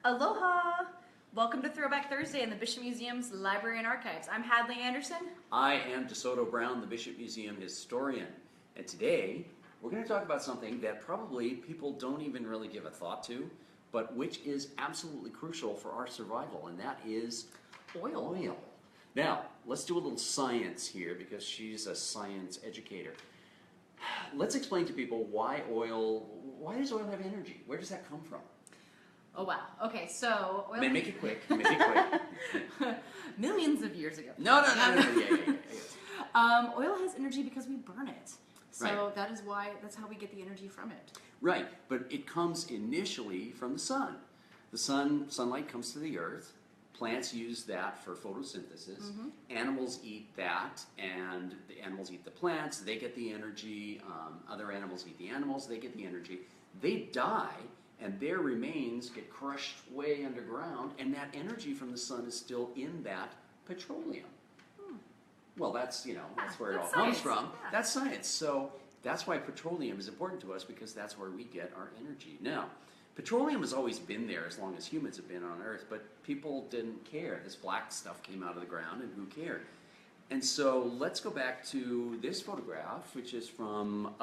Aloha! Welcome to Throwback Thursday in the Bishop Museum's Library and Archives. I'm Hadley Andersen. I am DeSoto Brown, the Bishop Museum historian. And today, we're going to talk about something that probably people don't even really give a thought to, but which is absolutely crucial for our survival, and that is oil. Now, let's do a little science here because she's a science educator. Let's explain to people why does oil have energy? Where does that come from? Oh wow. Okay, so oil. Make it quick. Make it quick. Millions of years ago. No. Oil has energy because we burn it. So Right. that's how we get the energy from it. Right, but it comes initially from the sun. The sunlight comes to the earth. Plants use that for photosynthesis. Animals eat that, and the animals eat the plants. They get the energy. Other animals eat the animals. They get the energy. They die, and their remains get crushed way underground, and that energy from the sun is still in that petroleum. Well, that's where it all comes from. Yeah. That's science. So that's why petroleum is important to us, because that's where we get our energy. Now, petroleum has always been there as long as humans have been on Earth, but people didn't care. This black stuff came out of the ground, and who cared? And so let's go back to this photograph, which is from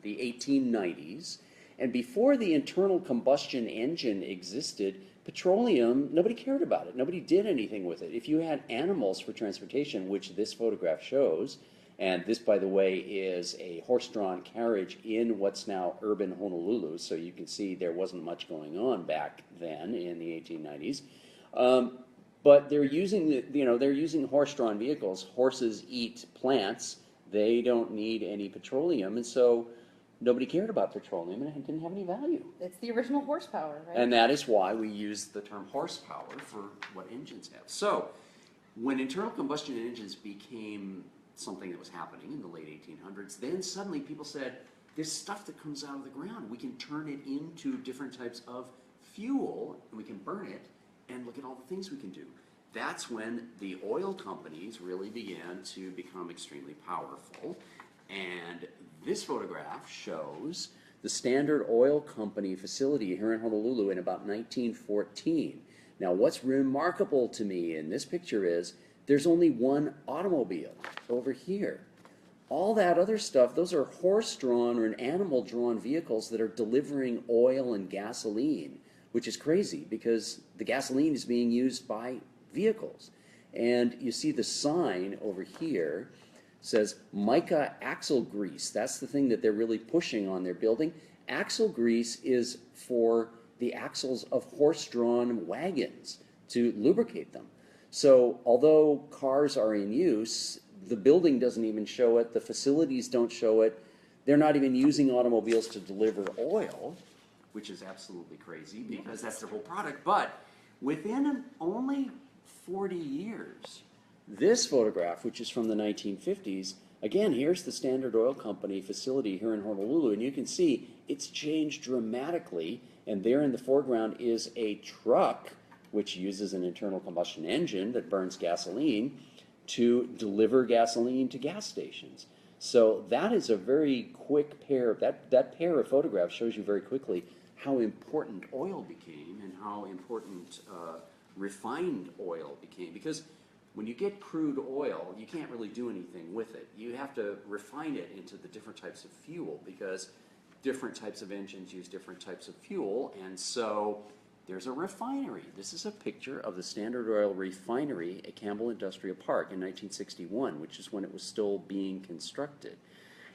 the 1890s. And before the internal combustion engine existed, petroleum, nobody cared about it. Nobody did anything with it. If you had animals for transportation, which this photograph shows, and this, by the way, is a horse-drawn carriage in what's now urban Honolulu, so you can see there wasn't much going on back then in the 1890s. But they're using horse-drawn vehicles. Horses eat plants. They don't need any petroleum, and so nobody cared about petroleum, and it didn't have any value. It's the original horsepower, right? And that is why we use the term horsepower for what engines have. So, when internal combustion engines became something that was happening in the late 1800s, then suddenly people said, this stuff that comes out of the ground, we can turn it into different types of fuel, and we can burn it, and look at all the things we can do. That's when the oil companies really began to become extremely powerful. And this photograph shows the Standard Oil Company facility here in Honolulu in about 1914. Now, what's remarkable to me in this picture is there's only one automobile over here. All that other stuff, those are horse-drawn or animal-drawn vehicles that are delivering oil and gasoline, which is crazy because the gasoline is being used by vehicles. And you see the sign over here says mica axle grease. That's the thing that they're really pushing on their building. Axle grease is for the axles of horse-drawn wagons to lubricate them. So although cars are in use, the building doesn't even show it, the facilities don't show it, they're not even using automobiles to deliver oil, which is absolutely crazy because that's their whole product. But within only 40 years, this photograph, which is from the 1950s, again, here's the Standard Oil Company facility here in Honolulu, and you can see it's changed dramatically, and there in the foreground is a truck which uses an internal combustion engine that burns gasoline to deliver gasoline to gas stations. So that is a very quick pair, that pair of photographs shows you very quickly how important oil became and how important refined oil became, because when you get crude oil, you can't really do anything with it. You have to refine it into the different types of fuel because different types of engines use different types of fuel, and so there's a refinery. This is a picture of the Standard Oil refinery at Campbell Industrial Park in 1961, which is when it was still being constructed.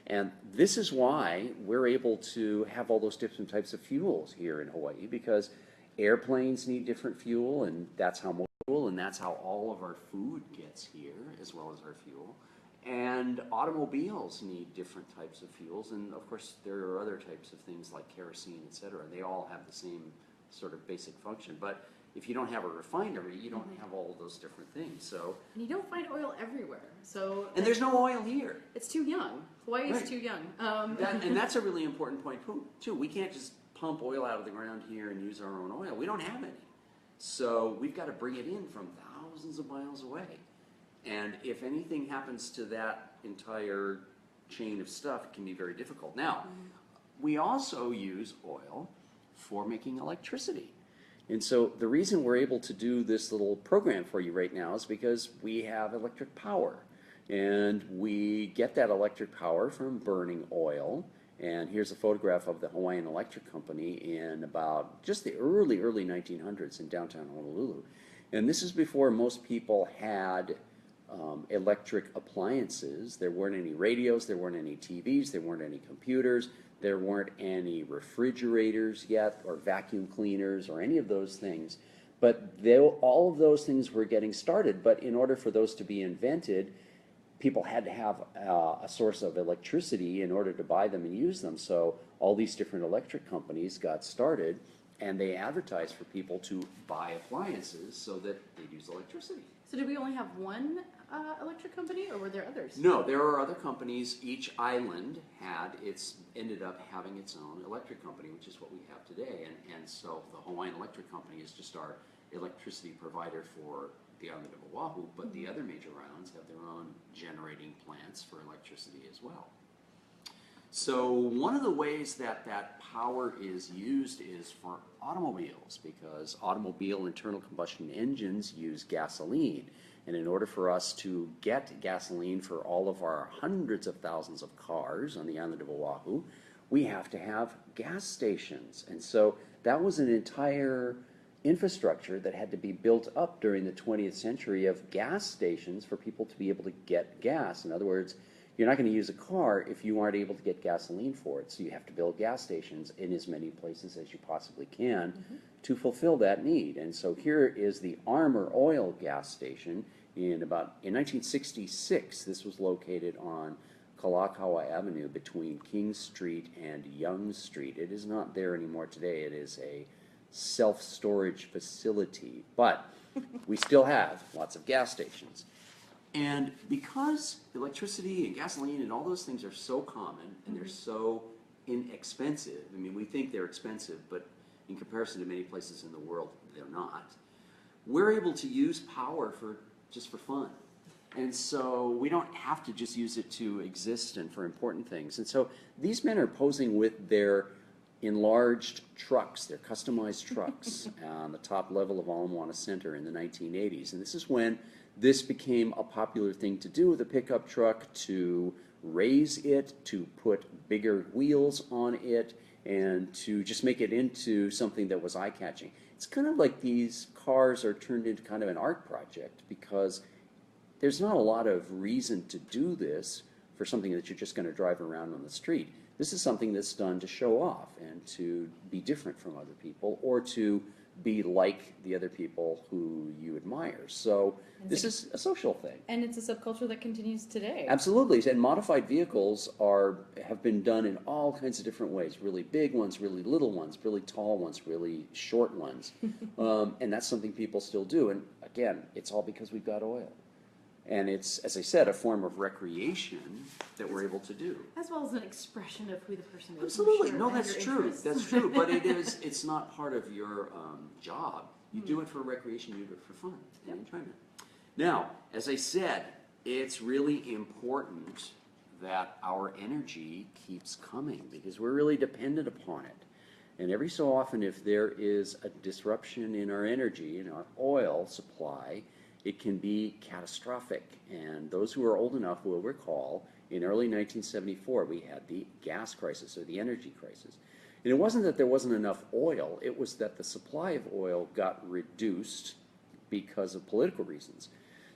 And this is why we're able to have all those different types of fuels here in Hawaii, because airplanes need different fuel, and that's how and that's how all of our food gets here, as well as our fuel. And automobiles need different types of fuels, and of course there are other types of things like kerosene, etc. They all have the same sort of basic function. But if you don't have a refinery, you don't have all of those different things. So, and you don't find oil everywhere. So and there's no oil here. It's too young. Hawaii is too young. And that's a really important point too. We can't just pump oil out of the ground here and use our own oil. We don't have any. So we've got to bring it in from thousands of miles away. And if anything happens to that entire chain of stuff, it can be very difficult. Now, we also use oil for making electricity. And so the reason we're able to do this little program for you right now is because we have electric power. And we get that electric power from burning oil. And here's a photograph of the Hawaiian Electric Company in about just the early 1900s in downtown Honolulu. And this is before most people had electric appliances. There weren't any radios, there weren't any TVs, there weren't any computers, there weren't any refrigerators yet, or vacuum cleaners, or any of those things. But all of those things were getting started. But in order for those to be invented, people had to have a source of electricity in order to buy them and use them. So all these different electric companies got started, and they advertised for people to buy appliances so that they'd use electricity. So did we only have one electric company, or were there others? No, there are other companies. Each island ended up having its own electric company, which is what we have today. And so the Hawaiian Electric Company is just our electricity provider for the island of Oahu, but the other major islands have their own generating plants for electricity as well. So one of the ways that that power is used is for automobiles, because automobile internal combustion engines use gasoline. And in order for us to get gasoline for all of our hundreds of thousands of cars on the island of Oahu, we have to have gas stations. And so that was an entire infrastructure that had to be built up during the 20th century of gas stations for people to be able to get gas. In other words, you're not going to use a car if you aren't able to get gasoline for it. So you have to build gas stations in as many places as you possibly can to fulfill that need. And so here is the Armor Oil gas station in 1966. This was located on Kalakaua Avenue between King Street and Young Street. It is not there anymore today. It is a self-storage facility, but we still have lots of gas stations. And because electricity and gasoline and all those things are so common and they're so inexpensive, I mean, we think they're expensive, but in comparison to many places in the world, they're not. We're able to use power just for fun. And so we don't have to just use it to exist and for important things. And so these men are posing with their enlarged trucks, their customized trucks on the top level of Ala Moana Center in the 1980s. And this is when this became a popular thing to do with a pickup truck, to raise it, to put bigger wheels on it, and to just make it into something that was eye-catching. It's kind of like these cars are turned into kind of an art project, because there's not a lot of reason to do this for something that you're just going to drive around on the street. This is something that's done to show off and to be different from other people, or to be like the other people who you admire. So this is a social thing. And it's a subculture that continues today. Absolutely. And modified vehicles have been done in all kinds of different ways. Really big ones, really little ones, really tall ones, really short ones. And that's something people still do. And again, it's all because we've got oil. And it's, as I said, a form of recreation that we're able to do. As well as an expression of who the person is. Absolutely. Sure, No, that's true. interests. That's true. But it's not part of your job. You do it for recreation, you do it for fun and enjoyment. Now, as I said, it's really important that our energy keeps coming, because we're really dependent upon it. And every so often, if there is a disruption in our energy, in our oil supply, it can be catastrophic. And those who are old enough will recall in early 1974 we had the gas crisis, or the energy crisis. And it wasn't that there wasn't enough oil, it was that the supply of oil got reduced because of political reasons.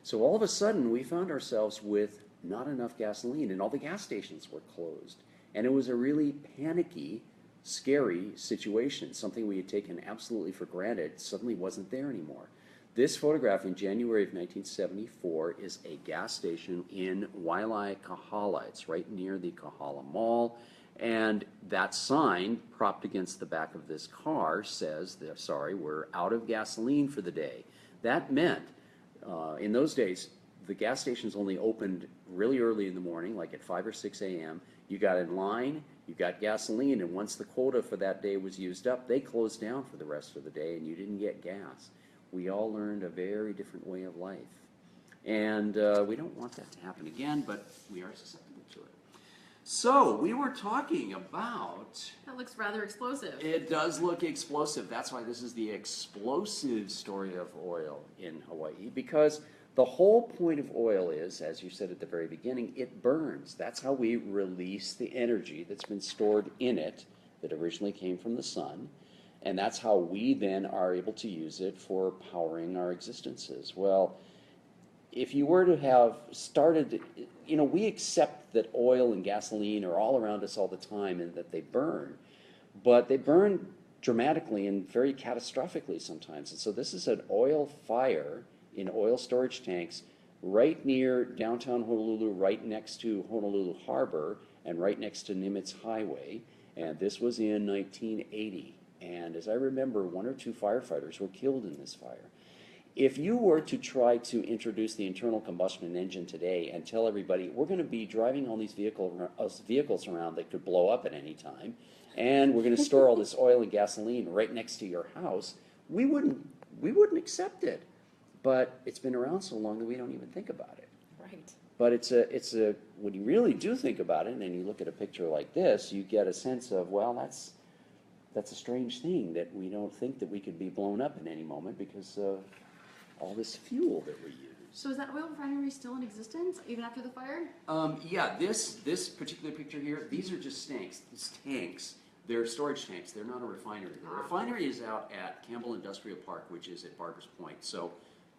So all of a sudden we found ourselves with not enough gasoline, and all the gas stations were closed. And it was a really panicky, scary situation. Something we had taken absolutely for granted suddenly wasn't there anymore. This photograph in January of 1974 is a gas station in Waialae, Kahala. It's right near the Kahala Mall. And that sign propped against the back of this car says, sorry, we're out of gasoline for the day. That meant, in those days, the gas stations only opened really early in the morning, like at 5 or 6 a.m. You got in line, you got gasoline, and once the quota for that day was used up, they closed down for the rest of the day, and you didn't get gas. We all learned a very different way of life. And we don't want that to happen again, but we are susceptible to it. So, we were talking about... That looks rather explosive. It does look explosive. That's why this is the explosive story of oil in Hawaii, because the whole point of oil is, as you said at the very beginning, it burns. That's how we release the energy that's been stored in it that originally came from the sun, and that's how we then are able to use it for powering our existences. Well, if you were to have started, we accept that oil and gasoline are all around us all the time and that they burn, but they burn dramatically and very catastrophically sometimes. And so this is an oil fire in oil storage tanks right near downtown Honolulu, right next to Honolulu Harbor and right next to Nimitz Highway. And this was in 1980. And as I remember, 1 or 2 firefighters were killed in this fire. If you were to try to introduce the internal combustion engine today and tell everybody, we're going to be driving all these vehicles around that could blow up at any time, and we're going to store all this oil and gasoline right next to your house, we wouldn't accept it. But it's been around so long that we don't even think about it. Right. But it's a when you really do think about it, and you look at a picture like this, you get a sense of, well, that's a strange thing that we don't think that we could be blown up in any moment because of all this fuel that we use. So is that oil refinery still in existence even after the fire? Yeah, this particular picture here, these are just tanks. These tanks, they're storage tanks. They're not a refinery. The refinery is out at Campbell Industrial Park, which is at Barbers Point. So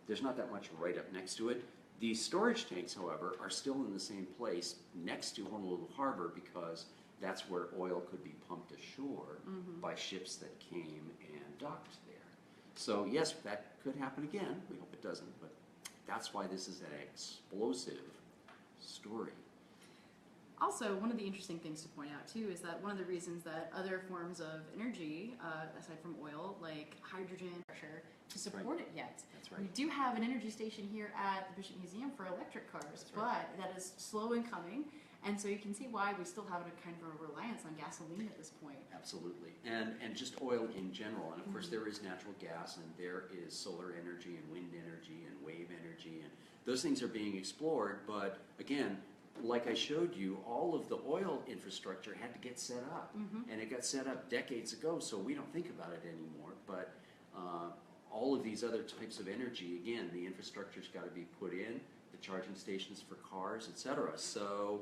there's not that much right up next to it. These storage tanks, however, are still in the same place next to Honolulu Harbor because that's where oil could be pumped ashore by ships that came and docked there. So yes, that could happen again. We hope it doesn't, but that's why this is an explosive story. Also, one of the interesting things to point out too is that one of the reasons that other forms of energy, aside from oil, like hydrogen, pressure, to support it yet. That's right. We do have an energy station here at the Bishop Museum for electric cars, but that is slow in coming. And so you can see why we still have a kind of a reliance on gasoline at this point. Absolutely. And just oil in general. And of course there is natural gas and there is solar energy and wind energy and wave energy. And those things are being explored. But again, like I showed you, all of the oil infrastructure had to get set up. And it got set up decades ago, so we don't think about it anymore. But all of these other types of energy, again, the infrastructure's got to be put in, the charging stations for cars, etc. So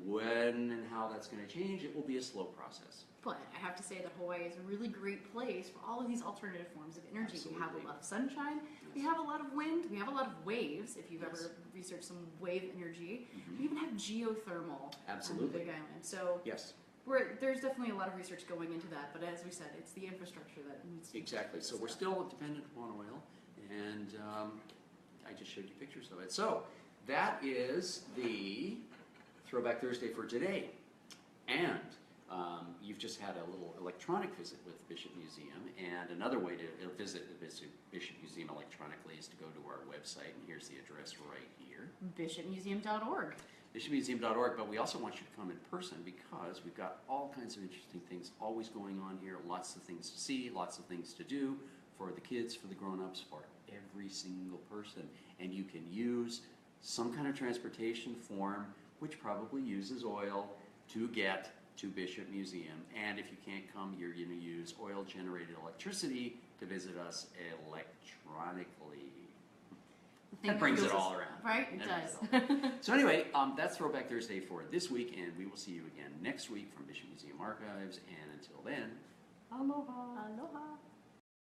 when and how that's going to change, it will be a slow process. But I have to say that Hawaii is a really great place for all of these alternative forms of energy. Absolutely. We have a lot of sunshine, we have a lot of wind, we have a lot of waves, if you've ever researched some wave energy. We even have geothermal on the Big Island. So yes. There's definitely a lot of research going into that, but as we said, it's the infrastructure that needs to be Exactly. So we're still dependent upon oil, and I just showed you pictures of it. So that is the Throwback Thursday for today. And you've just had a little electronic visit with Bishop Museum, and another way to visit the Bishop Museum electronically is to go to our website, and here's the address right here. BishopMuseum.org. BishopMuseum.org, but we also want you to come in person because we've got all kinds of interesting things always going on here, lots of things to see, lots of things to do for the kids, for the grown-ups, for every single person. And you can use some kind of transportation form which probably uses oil to get to Bishop Museum. And if you can't come, you're going to use oil-generated electricity to visit us electronically. That brings it all around. Right? It does. So anyway, that's Throwback Thursday for this week, and we will see you again next week from Bishop Museum Archives. And until then, aloha. Aloha.